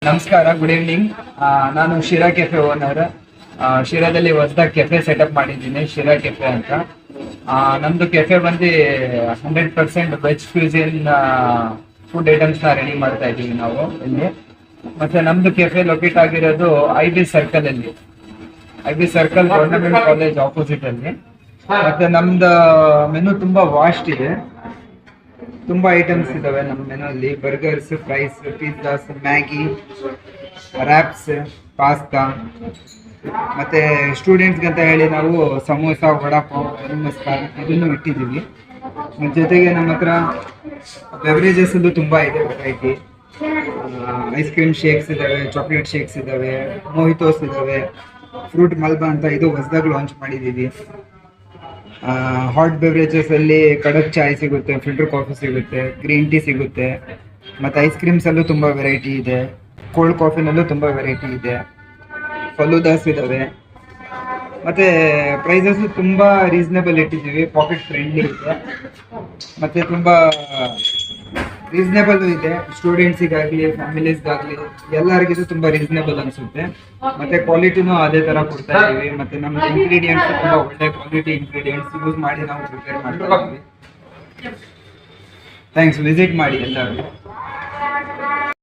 ನಮಸ್ಕಾರ, good evening. ನಾನು Sira cafe owner. ಶಿರಾದಲ್ಲಿ ಹೊಸದಾಗಿ ಕೆಫೆ ಸೆಟಪ್ ಮಾಡಿದ್ದೀನಿ, ಶಿರಾ ಕೆಫೆ ಅಂತ. ನಮ್ದು ಕೆಫೆ ಬಂದು 100% ವೆಜ್ ಫ್ಯೂಸಿಯನ್ ಫುಡ್ ಐಟಮ್ಸ್ನ ರೆಡಿ ಮಾಡ್ತಾ ಇದ್ದೀವಿ ನಾವು ಇಲ್ಲಿ. ಮತ್ತೆ ನಮ್ದು ಕೆಫೆ ಲೊಕೇಟ್ ಆಗಿರೋದು IB ಸರ್ಕಲ್ ಅಲ್ಲಿ, IB circle government college opposite ಅಲ್ಲಿ. ಮತ್ತೆ ನಮ್ದು ಮೆನು ತುಂಬಾ ವಾಸ್ಟ್ ಇದೆ, ತುಂಬಾ ಐಟಮ್ಸ್ ಇದಾವೆ ನಮ್ಮ ಮೆನುವಲ್ಲಿ. Burgers, fries, pizzas, Maggi, wraps, pasta. ಮತ್ತೆ ಸ್ಟೂಡೆಂಟ್ಸ್ಗೆ ಅಂತ ಹೇಳಿ ನಾವು ಸಮೋಸ, ವಡಾಪಾವ್, ನಮಸ್ಕಾರ ಇದನ್ನು ಇಟ್ಟಿದ್ದೀವಿ. ಜೊತೆಗೆ ನಮ್ಮ ಹತ್ರ ಬೆವರೇಜಸ್ ತುಂಬಾ ಇದೆ ವೆರೈಟಿ. ಐಸ್ ಕ್ರೀಮ್ ಶೇಕ್ಸ್ ಇದಾವೆ, ಚಾಕ್ಲೇಟ್ ಶೇಕ್ಸ್ ಇದಾವೆ, ಮೋಹಿತೋಸ್ ಇದಾವೆ, ಫ್ರೂಟ್ ಮಲ್ಬಾ ಅಂತ ಇದು ಹೊಸದಾಗಿ ಲಾಂಚ್ ಮಾಡಿದ್ದೀವಿ. ಹಾಟ್ ಬೆವರೇಜಸ್ ಅಲ್ಲಿ ಕಡಕ್ ಚಾಯ್ ಸಿಗುತ್ತೆ, ಫಿಲ್ಟರ್ ಕಾಫಿ ಸಿಗುತ್ತೆ, ಗ್ರೀನ್ ಟೀ ಸಿಗುತ್ತೆ. ಮತ್ತು ಐಸ್ ಕ್ರೀಮ್ಸ್ ಅಲ್ಲೂ ತುಂಬ ವೆರೈಟಿ ಇದೆ, ಕೋಲ್ಡ್ ಕಾಫಿನಲ್ಲೂ ತುಂಬ ವೆರೈಟಿ ಇದೆ, ಫಲೂದಾಸ್ ಇದ್ದಾವೆ. ಮತ್ತು ಪ್ರೈಸಸ್ ತುಂಬ ರೀಸನೇಬಲ್ ಇಟ್ಟಿದ್ದೀವಿ, ಪಾಕೆಟ್ ಫ್ರೆಂಡ್ಲಿ ಇದೆ, ಮತ್ತು ತುಂಬ ರೀಸನೇಬಲ್ ಇದೆ. ಸ್ಟೂಡೆಂಟ್ಸಿಗಾಗಲಿ, ಫ್ಯಾಮಿಲೀಸ್ಗಾಗಲಿ ಎಲ್ಲರಿಗಿದು ತುಂಬ ರೀಸನೇಬಲ್ ಅನಿಸುತ್ತೆ. ಮತ್ತು ಕ್ವಾಲಿಟಿನೂ ಅದೇ ಥರ ಕೊಡ್ತಾ ಇದ್ದೀವಿ. ಮತ್ತು ನಮ್ಮ ಇಂಗ್ರೀಡಿಯೆಂಟ್ಸ್ ತುಂಬ ಒಳ್ಳೆ ಕ್ವಾಲಿಟಿ ಇಂಗ್ರೀಡಿಯೆಂಟ್ಸ್ ಯೂಸ್ ಮಾಡಿ ನಾವು ಪ್ರಿಪೇರ್ ಮಾಡ್ತಾ ಇದ್ದೀವಿ. ಥ್ಯಾಂಕ್ಸ್, ವಿಸಿಟ್ ಮಾಡಿ ಎಲ್ಲರೂ.